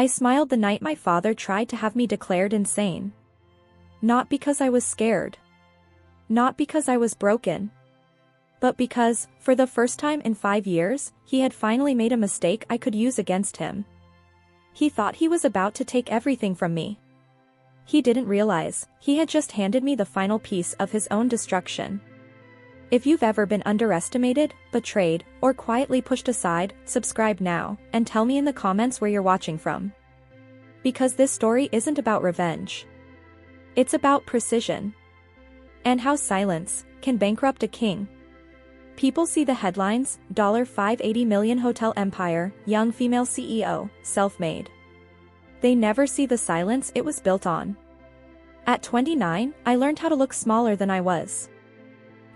I smiled the night my father tried to have me declared insane. Not because I was scared. Not because I was broken. But because, for the first time in 5 years, he had finally made a mistake I could use against him. He thought he was about to take everything from me. He didn't realize, he had just handed me the final piece of his own destruction. If you've ever been underestimated, betrayed, or quietly pushed aside, subscribe now, and tell me in the comments where you're watching from. Because this story isn't about revenge. It's about precision. And how silence can bankrupt a king. People see the headlines, $580 million hotel empire, young female CEO, self-made. They never see the silence it was built on. At 29, I learned how to look smaller than I was.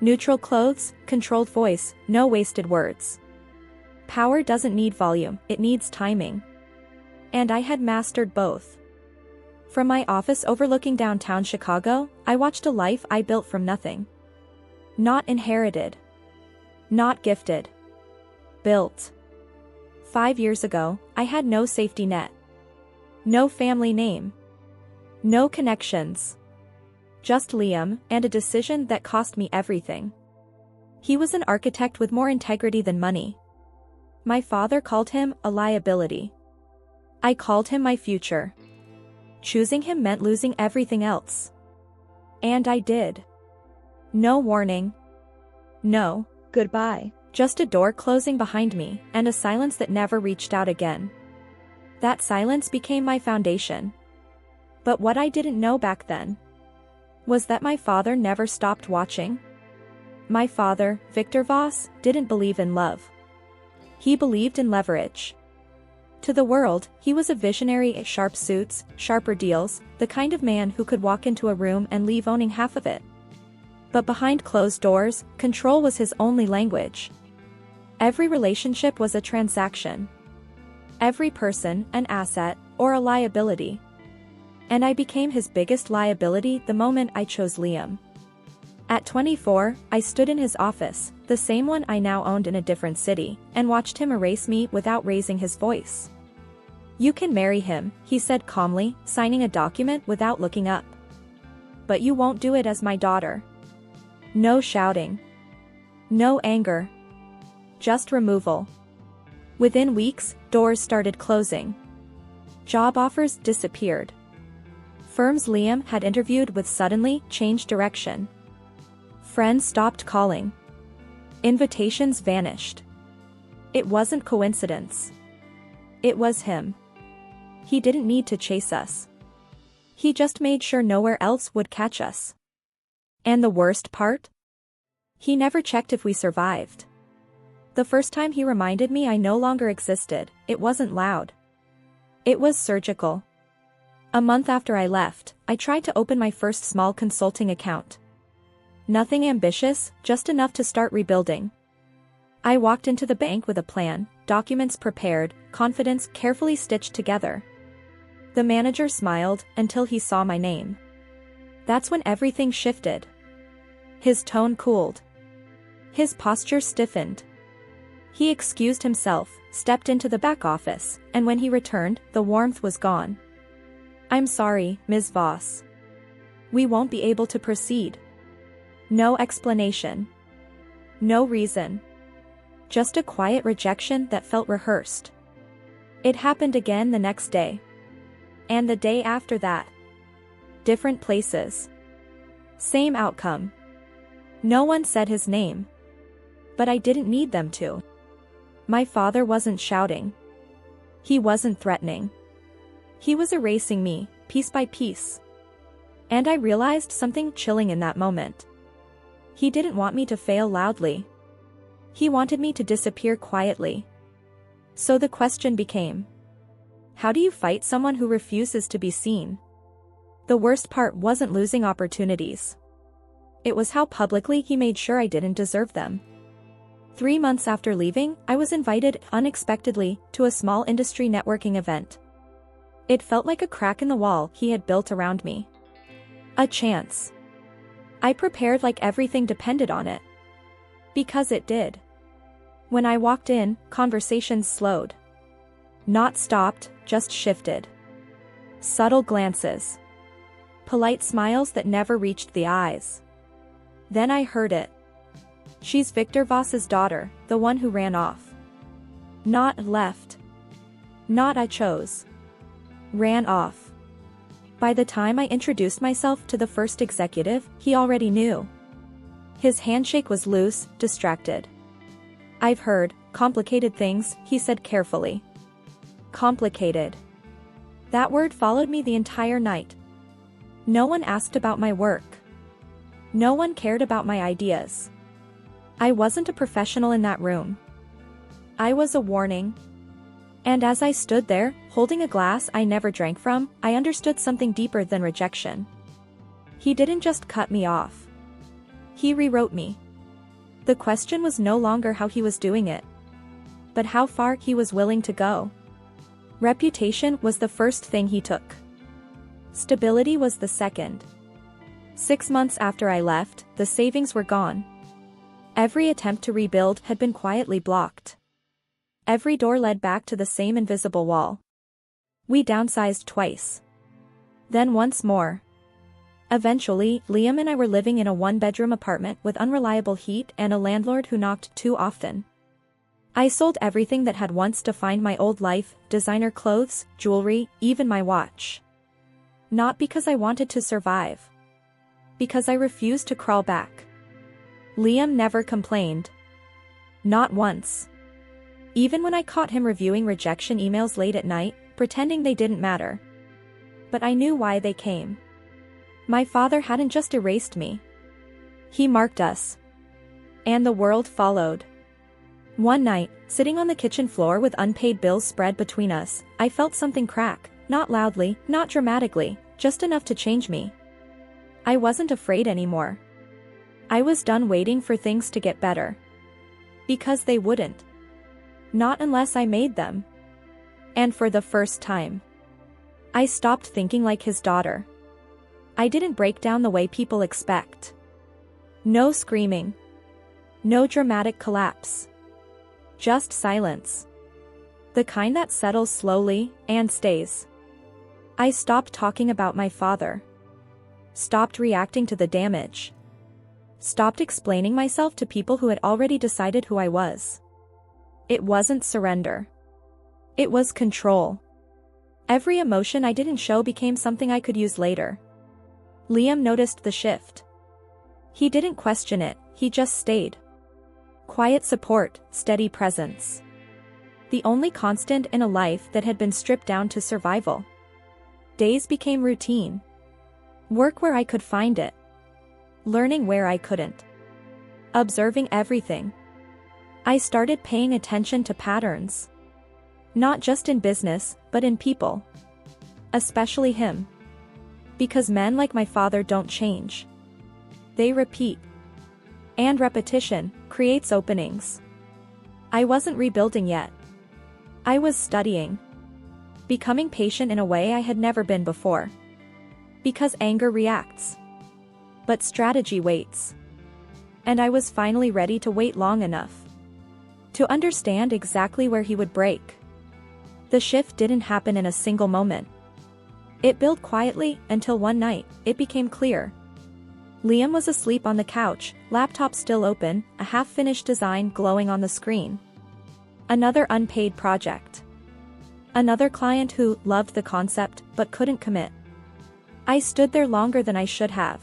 Neutral clothes, controlled voice, no wasted words. Power doesn't need volume, it needs timing. And I had mastered both. From my office overlooking downtown Chicago, I watched a life I built from nothing. Not inherited. Not gifted. Built. 5 years ago, I had no safety net. No family name. No connections. Just Liam, and a decision that cost me everything. He was an architect with more integrity than money. My father called him a liability. I called him my future. Choosing him meant losing everything else. And I did. No warning. No goodbye. Just a door closing behind me, and a silence that never reached out again. That silence became my foundation. But what I didn't know back then was that my father never stopped watching. My father, Victor Voss, didn't believe in love. He believed in leverage. To the world, he was a visionary at sharp suits, sharper deals, the kind of man who could walk into a room and leave owning half of it. But behind closed doors, control was his only language. Every relationship was a transaction. Every person, an asset, or a liability. And I became his biggest liability the moment I chose Liam. At 24, I stood in his office, the same one I now owned in a different city, and watched him erase me without raising his voice. "You can marry him," he said calmly, signing a document without looking up. "But you won't do it as my daughter." No shouting. No anger. Just removal. Within weeks, doors started closing. Job offers disappeared. Firms Liam had interviewed with suddenly changed direction. Friends stopped calling. Invitations vanished. It wasn't coincidence. It was him. He didn't need to chase us. He just made sure nowhere else would catch us. And the worst part? He never checked if we survived. The first time he reminded me I no longer existed, it wasn't loud. It was surgical. A month after I left, I tried to open my first small consulting account. Nothing ambitious, just enough to start rebuilding. I walked into the bank with a plan, documents prepared, confidence carefully stitched together. The manager smiled until he saw my name. That's when everything shifted. His tone cooled. His posture stiffened. He excused himself, stepped into the back office, and when he returned, the warmth was gone. "I'm sorry, Ms. Voss. We won't be able to proceed." No explanation. No reason. Just a quiet rejection that felt rehearsed. It happened again the next day. And the day after that. Different places. Same outcome. No one said his name. But I didn't need them to. My father wasn't shouting. He wasn't threatening. He was erasing me, piece by piece. And I realized something chilling in that moment. He didn't want me to fail loudly. He wanted me to disappear quietly. So the question became, how do you fight someone who refuses to be seen? The worst part wasn't losing opportunities. It was how publicly he made sure I didn't deserve them. 3 months after leaving, I was invited unexpectedly to a small industry networking event. It felt like a crack in the wall he had built around me. A chance. I prepared like everything depended on it. Because it did. When I walked in, conversations slowed. Not stopped, just shifted. Subtle glances. Polite smiles that never reached the eyes. Then I heard it. She's Victor Voss's daughter, the one who ran off. Not left. Not I chose. Ran off. By the time I introduced myself to the first executive, he already knew. His handshake was loose, distracted. I've heard complicated things, he said carefully. Complicated. That word followed me the entire night. No one asked about my work. No one cared about my ideas. I wasn't a professional in that room. I was a warning. And as I stood there, holding a glass I never drank from, I understood something deeper than rejection. He didn't just cut me off. He rewrote me. The question was no longer how he was doing it, but how far he was willing to go. Reputation was the first thing he took. Stability was the second. 6 months after I left, the savings were gone. Every attempt to rebuild had been quietly blocked. Every door led back to the same invisible wall. We downsized twice. Then once more. Eventually, Liam and I were living in a one-bedroom apartment with unreliable heat and a landlord who knocked too often. I sold everything that had once defined my old life, designer clothes, jewelry, even my watch. Not because I wanted to survive. Because I refused to crawl back. Liam never complained. Not once. Even when I caught him reviewing rejection emails late at night, pretending they didn't matter. But I knew why they came. My father hadn't just erased me. He marked us. And the world followed. One night, sitting on the kitchen floor with unpaid bills spread between us, I felt something crack, not loudly, not dramatically, just enough to change me. I wasn't afraid anymore. I was done waiting for things to get better. Because they wouldn't. Not unless I made them. And for the first time, I stopped thinking like his daughter. I didn't break down the way people expect. No screaming. No dramatic collapse. Just silence. The kind that settles slowly and stays. I stopped talking about my father. Stopped reacting to the damage. Stopped explaining myself to people who had already decided who I was. It wasn't surrender. It was control. Every emotion I didn't show became something I could use later. Liam noticed the shift. He didn't question it, he just stayed. Quiet support, steady presence. The only constant in a life that had been stripped down to survival. Days became routine. Work where I could find it. Learning where I couldn't. Observing everything. I started paying attention to patterns. Not just in business, but in people. Especially him. Because men like my father don't change. They repeat. And repetition creates openings. I wasn't rebuilding yet. I was studying. Becoming patient in a way I had never been before. Because anger reacts. But strategy waits. And I was finally ready to wait long enough. To understand exactly where he would break. The shift didn't happen in a single moment. It built quietly until one night, it became clear. Liam was asleep on the couch, laptop still open, a half-finished design glowing on the screen. Another unpaid project. Another client who loved the concept but couldn't commit. I stood there longer than I should have.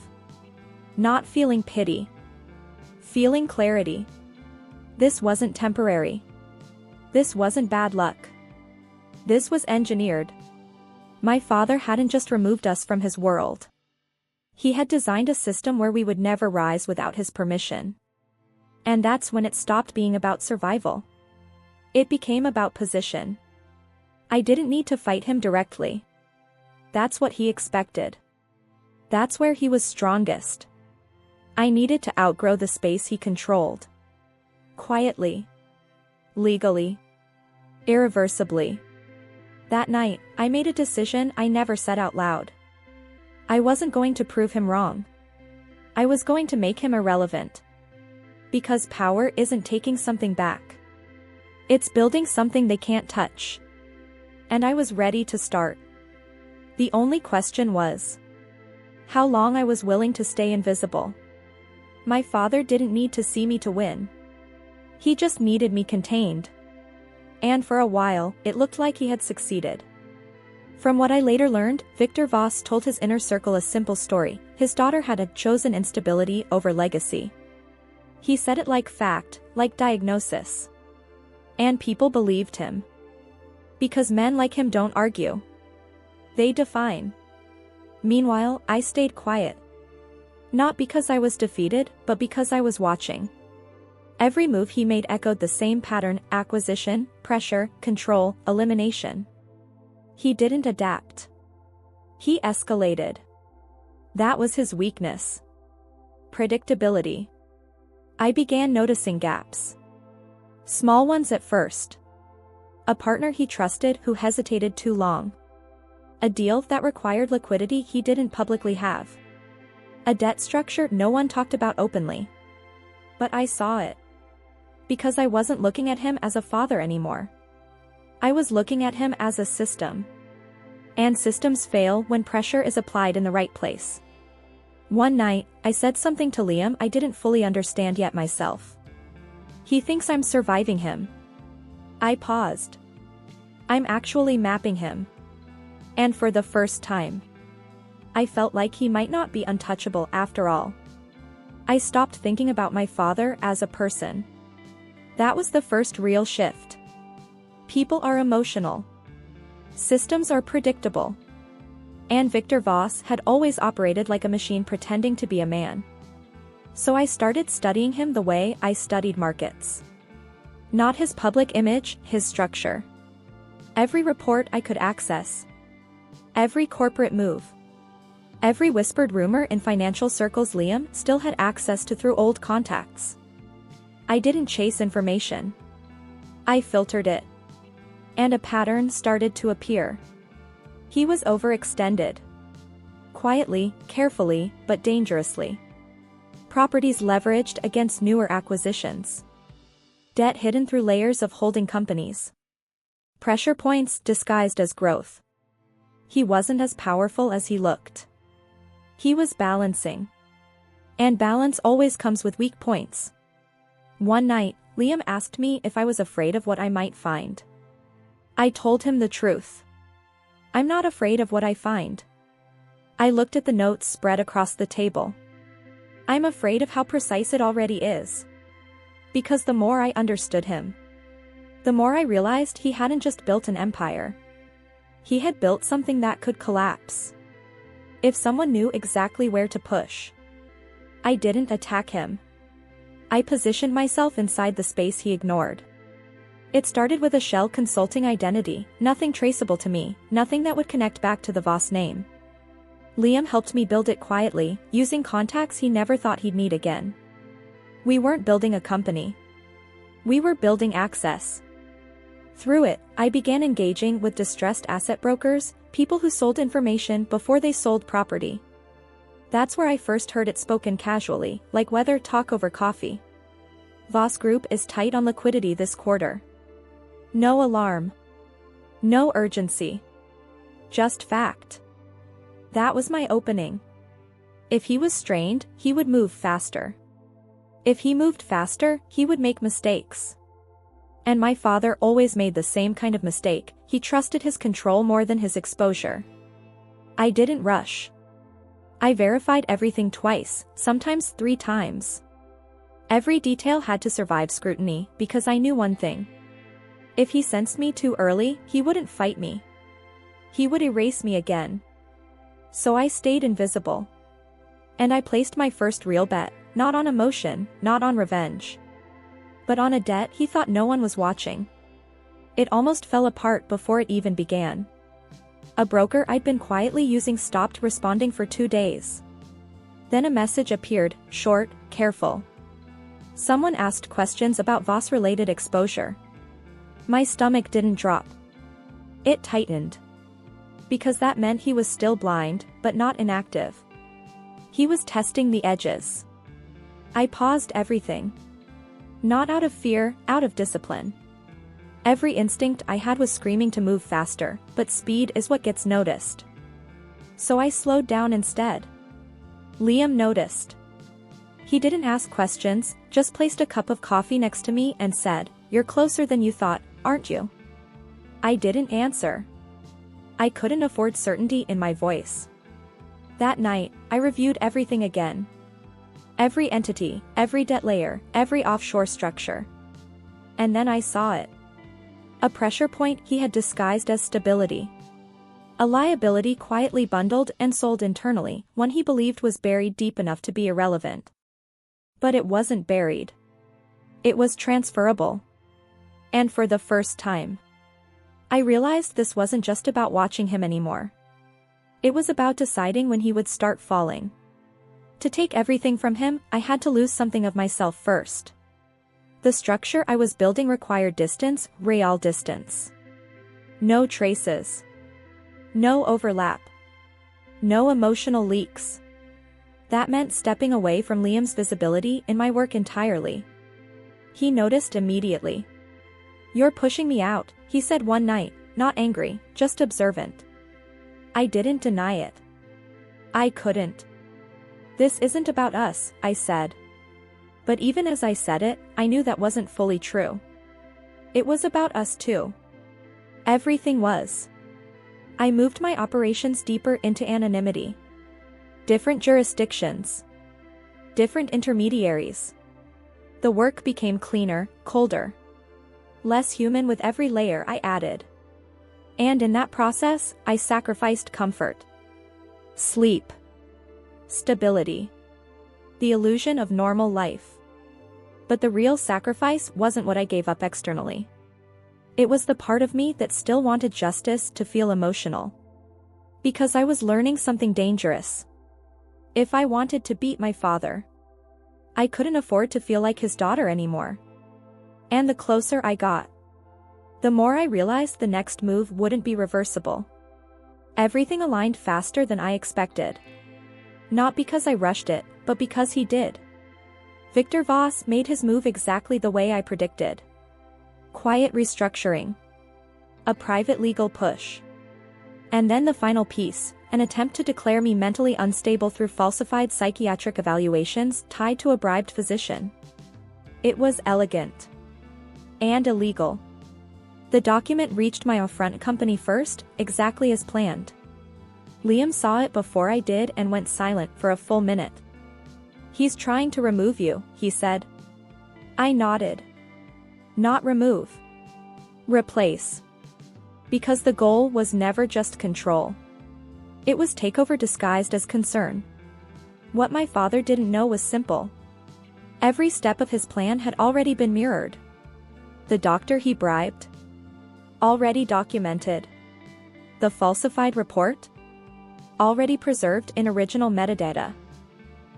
Not feeling pity. Feeling clarity. This wasn't temporary. This wasn't bad luck. This was engineered. My father hadn't just removed us from his world. He had designed a system where we would never rise without his permission. And that's when it stopped being about survival. It became about position. I didn't need to fight him directly. That's what he expected. That's where he was strongest. I needed to outgrow the space he controlled. Quietly. Legally. Irreversibly. That night, I made a decision I never said out loud. I wasn't going to prove him wrong. I was going to make him irrelevant. Because power isn't taking something back. It's building something they can't touch. And I was ready to start. The only question was how long I was willing to stay invisible. My father didn't need to see me to win. He just needed me contained. And for a while, it looked like he had succeeded. From what I later learned, Victor Voss told his inner circle a simple story. His daughter had chosen instability over legacy. He said it like fact, like diagnosis. And people believed him. Because men like him don't argue. They define. Meanwhile, I stayed quiet. Not because I was defeated, but because I was watching. Every move he made echoed the same pattern: acquisition, pressure, control, elimination. He didn't adapt. He escalated. That was his weakness. Predictability. I began noticing gaps. Small ones at first. A partner he trusted who hesitated too long. A deal that required liquidity he didn't publicly have. A debt structure no one talked about openly. But I saw it. Because I wasn't looking at him as a father anymore. I was looking at him as a system. And systems fail when pressure is applied in the right place. One night, I said something to Liam I didn't fully understand yet myself. He thinks I'm surviving him. I paused. I'm actually mapping him. And for the first time, I felt like he might not be untouchable after all. I stopped thinking about my father as a person. That was the first real shift. People are emotional. Systems are predictable. And Victor Voss had always operated like a machine pretending to be a man. So I started studying him the way I studied markets. Not his public image, his structure. Every report I could access. Every corporate move. Every whispered rumor in financial circles Liam still had access to through old contacts. I didn't chase information. I filtered it. And a pattern started to appear. He was overextended. Quietly, carefully, but dangerously. Properties leveraged against newer acquisitions. Debt hidden through layers of holding companies. Pressure points disguised as growth. He wasn't as powerful as he looked. He was balancing. And balance always comes with weak points. One night, Liam asked me if I was afraid of what I might find. I told him the truth. I'm not afraid of what I find. I looked at the notes spread across the table. I'm afraid of how precise it already is. Because the more I understood him, the more I realized he hadn't just built an empire. He had built something that could collapse. If someone knew exactly where to push. I didn't attack him. I positioned myself inside the space he ignored. It started with a shell consulting identity, nothing traceable to me, nothing that would connect back to the Voss name. Liam helped me build it quietly, using contacts he never thought he'd need again. We weren't building a company. We were building access. Through it, I began engaging with distressed asset brokers, people who sold information before they sold property. That's where I first heard it spoken casually, like weather talk over coffee. Voss Group is tight on liquidity this quarter. No alarm. No urgency. Just fact. That was my opening. If he was strained, he would move faster. If he moved faster, he would make mistakes. And my father always made the same kind of mistake. He trusted his control more than his exposure. I didn't rush. I verified everything twice, sometimes 3 times. Every detail had to survive scrutiny, because I knew one thing. If he sensed me too early, he wouldn't fight me. He would erase me again. So I stayed invisible. And I placed my first real bet, not on emotion, not on revenge. But on a debt he thought no one was watching. It almost fell apart before it even began. A broker I'd been quietly using stopped responding for 2 days. Then a message appeared, short, careful. Someone asked questions about Voss-related exposure. My stomach didn't drop. It tightened. Because that meant he was still blind, but not inactive. He was testing the edges. I paused everything. Not out of fear, out of discipline. Every instinct I had was screaming to move faster, but speed is what gets noticed. So I slowed down instead. Liam noticed. He didn't ask questions, just placed a cup of coffee next to me and said, "You're closer than you thought, aren't you?" I didn't answer. I couldn't afford certainty in my voice. That night, I reviewed everything again. Every entity, every debt layer, every offshore structure. And then I saw it. A pressure point he had disguised as stability. A liability quietly bundled and sold internally, one he believed was buried deep enough to be irrelevant. But it wasn't buried. It was transferable. And for the first time, I realized this wasn't just about watching him anymore. It was about deciding when he would start falling. To take everything from him, I had to lose something of myself first. The structure I was building required distance, real distance. No traces. No overlap. No emotional leaks. That meant stepping away from Liam's visibility in my work entirely. He noticed immediately. "You're pushing me out," he said one night, not angry, just observant. I didn't deny it. I couldn't. "This isn't about us," I said. But even as I said it, I knew that wasn't fully true. It was about us too. Everything was. I moved my operations deeper into anonymity. Different jurisdictions. Different intermediaries. The work became cleaner, colder. Less human with every layer I added. And in that process, I sacrificed comfort. Sleep. Stability. The illusion of normal life. But the real sacrifice wasn't what I gave up externally. It was the part of me that still wanted justice to feel emotional. Because I was learning something dangerous. If I wanted to beat my father, I couldn't afford to feel like his daughter anymore. And the closer I got, the more I realized the next move wouldn't be reversible. Everything aligned faster than I expected. Not because I rushed it, but because he did. Victor Voss made his move exactly the way I predicted. Quiet restructuring. A private legal push. And then the final piece, an attempt to declare me mentally unstable through falsified psychiatric evaluations tied to a bribed physician. It was elegant. And illegal. The document reached my upfront company first, exactly as planned. Liam saw it before I did and went silent for a full minute. "He's trying to remove you," he said. I nodded. Not remove. Replace. Because the goal was never just control. It was takeover disguised as concern. What my father didn't know was simple. Every step of his plan had already been mirrored. The doctor he bribed? Already documented. The falsified report? Already preserved in original metadata.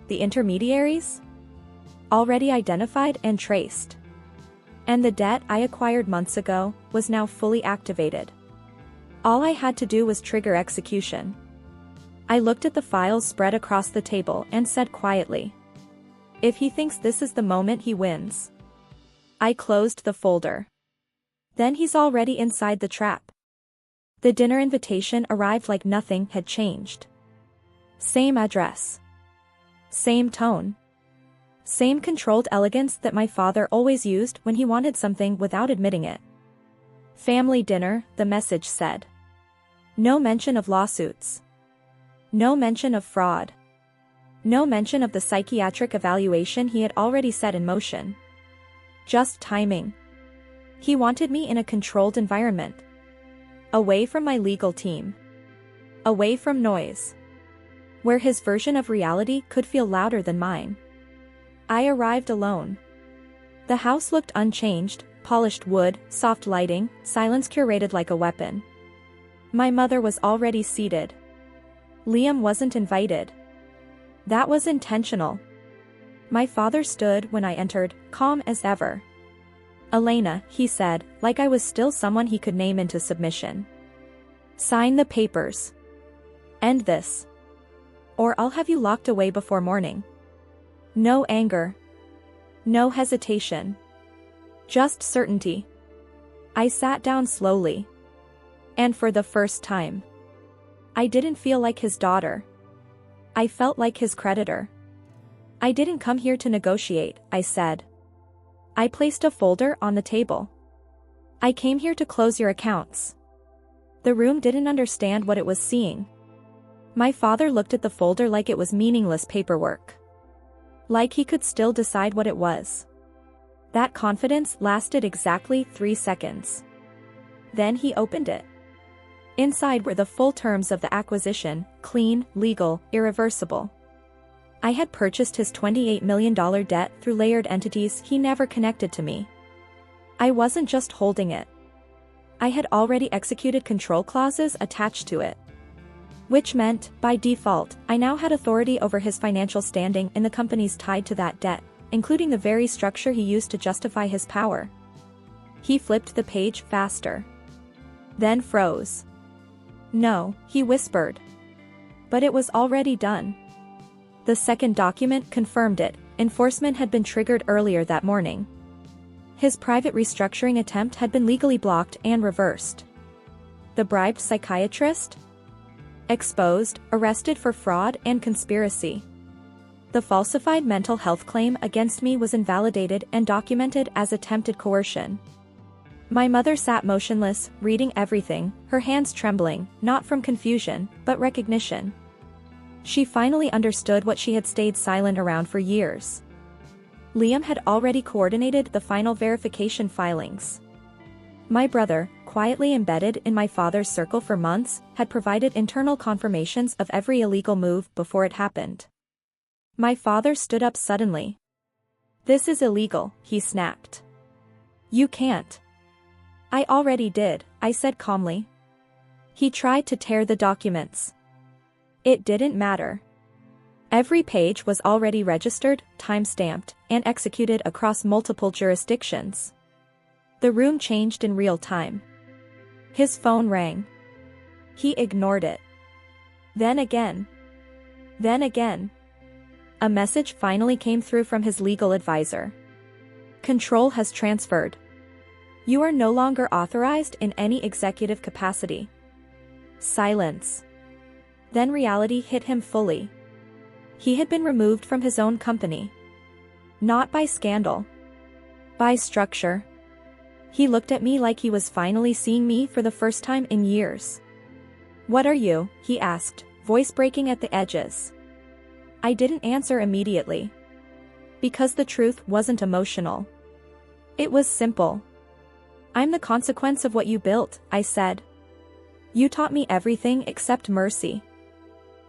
The intermediaries? Already identified and traced. And the debt I acquired months ago was now fully activated. All I had to do was trigger execution. I looked at the files spread across the table and said quietly, "If he thinks this is the moment he wins." I closed the folder. Then he's already inside the trap. The dinner invitation arrived like nothing had changed. Same address. Same tone. Same controlled elegance that my father always used when he wanted something without admitting it. Family dinner, the message said. No mention of lawsuits. No mention of fraud. No mention of the psychiatric evaluation he had already set in motion. Just timing. He wanted me in a controlled environment. Away from my legal team. Away from noise. Where his version of reality could feel louder than mine. I arrived alone. The house looked unchanged, polished wood, soft lighting, silence curated like a weapon. My mother was already seated. Liam wasn't invited. That was intentional. My father stood when I entered, calm as ever. "Elena," he said, like I was still someone he could name into submission. "Sign the papers. End this. Or I'll have you locked away before morning." No anger. No hesitation. Just certainty. I sat down slowly. And for the first time, I didn't feel like his daughter. I felt like his creditor. I didn't come here to negotiate, I said. I placed a folder on the table. I came here to close your accounts. The room didn't understand what it was seeing. My father looked at the folder like it was meaningless paperwork. Like he could still decide what it was. That confidence lasted exactly 3 seconds. Then he opened it. Inside were the full terms of the acquisition, clean, legal, irreversible. I had purchased his $28 million debt through layered entities he never connected to me. I wasn't just holding it. I had already executed control clauses attached to it. Which meant, by default, I now had authority over his financial standing in the companies tied to that debt, including the very structure he used to justify his power. He flipped the page faster. Then froze. No, he whispered. But it was already done. The second document confirmed it. Enforcement had been triggered earlier that morning. His private restructuring attempt had been legally blocked and reversed. The bribed psychiatrist? Exposed, arrested for fraud and conspiracy. The falsified mental health claim against me was invalidated and documented as attempted coercion. My mother sat motionless, reading everything, her hands trembling, not from confusion, but recognition. She finally understood what she had stayed silent around for years. Liam had already coordinated the final verification filings. My brother, quietly embedded in my father's circle for months, had provided internal confirmations of every illegal move before it happened. My father stood up suddenly. "This is illegal," he snapped. "You can't." "I already did," I said calmly. He tried to tear the documents. It didn't matter. Every page was already registered, time-stamped, and executed across multiple jurisdictions. The room changed in real time. His phone rang. He ignored it. Then again. Then again. A message finally came through from his legal advisor. "Control has transferred. You are no longer authorized in any executive capacity." Silence. Then reality hit him fully. He had been removed from his own company. Not by scandal. By structure. He looked at me like he was finally seeing me for the first time in years. "What are you?" he asked, voice breaking at the edges. I didn't answer immediately. Because the truth wasn't emotional. It was simple. "I'm the consequence of what you built," I said. "You taught me everything except mercy."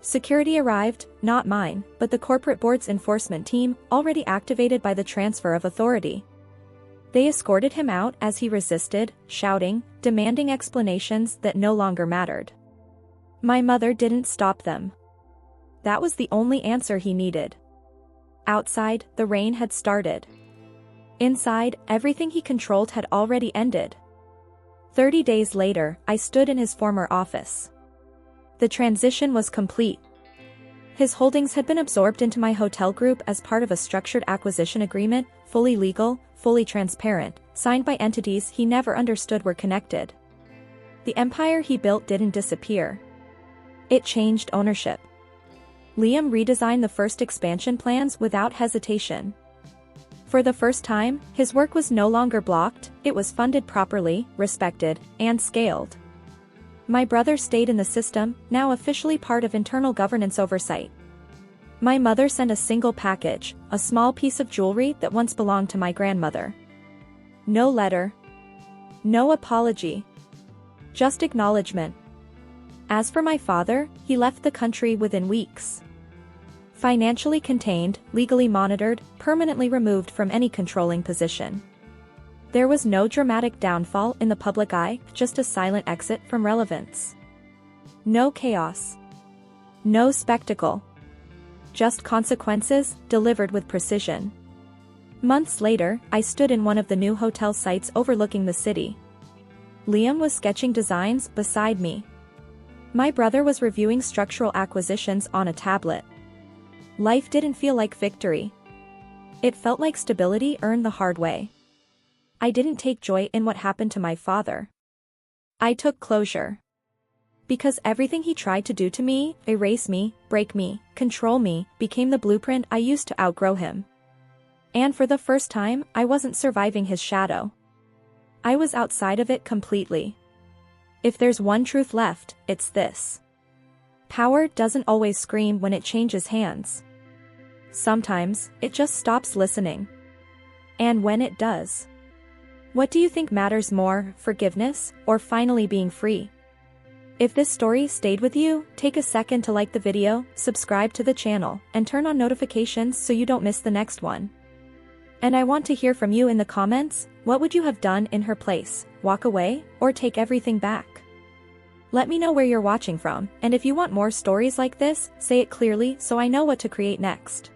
Security arrived, not mine, but the corporate board's enforcement team, already activated by the transfer of authority. They escorted him out as he resisted, shouting, demanding explanations that no longer mattered. My mother didn't stop them. That was the only answer he needed. Outside, the rain had started. Inside, everything he controlled had already ended. 30 days later, I stood in his former office. The transition was complete. His holdings had been absorbed into my hotel group as part of a structured acquisition agreement, fully legal, fully transparent, signed by entities he never understood were connected. The empire he built didn't disappear. It changed ownership. Liam redesigned the first expansion plans without hesitation. For the first time, his work was no longer blocked, it was funded properly, respected, and scaled. My brother stayed in the system, now officially part of internal governance oversight. My mother sent a single package, a small piece of jewelry that once belonged to my grandmother. No letter. No apology. Just acknowledgement. As for my father, he left the country within weeks. Financially contained, legally monitored, permanently removed from any controlling position. There was no dramatic downfall in the public eye, just a silent exit from relevance. No chaos. No spectacle. Just consequences, delivered with precision. Months later, I stood in one of the new hotel sites overlooking the city. Liam was sketching designs beside me. My brother was reviewing structural acquisitions on a tablet. Life didn't feel like victory. It felt like stability earned the hard way. I didn't take joy in what happened to my father. I took closure. Because everything he tried to do to me, erase me, break me, control me, became the blueprint I used to outgrow him. And for the first time, I wasn't surviving his shadow. I was outside of it completely. If there's one truth left, it's this. Power doesn't always scream when it changes hands. Sometimes, it just stops listening. And when it does, what do you think matters more, forgiveness, or finally being free? If this story stayed with you, take a second to like the video, subscribe to the channel, and turn on notifications so you don't miss the next one. And I want to hear from you in the comments. What would you have done in her place? Walk away, or take everything back? Let me know where you're watching from, and if you want more stories like this, say it clearly so I know what to create next.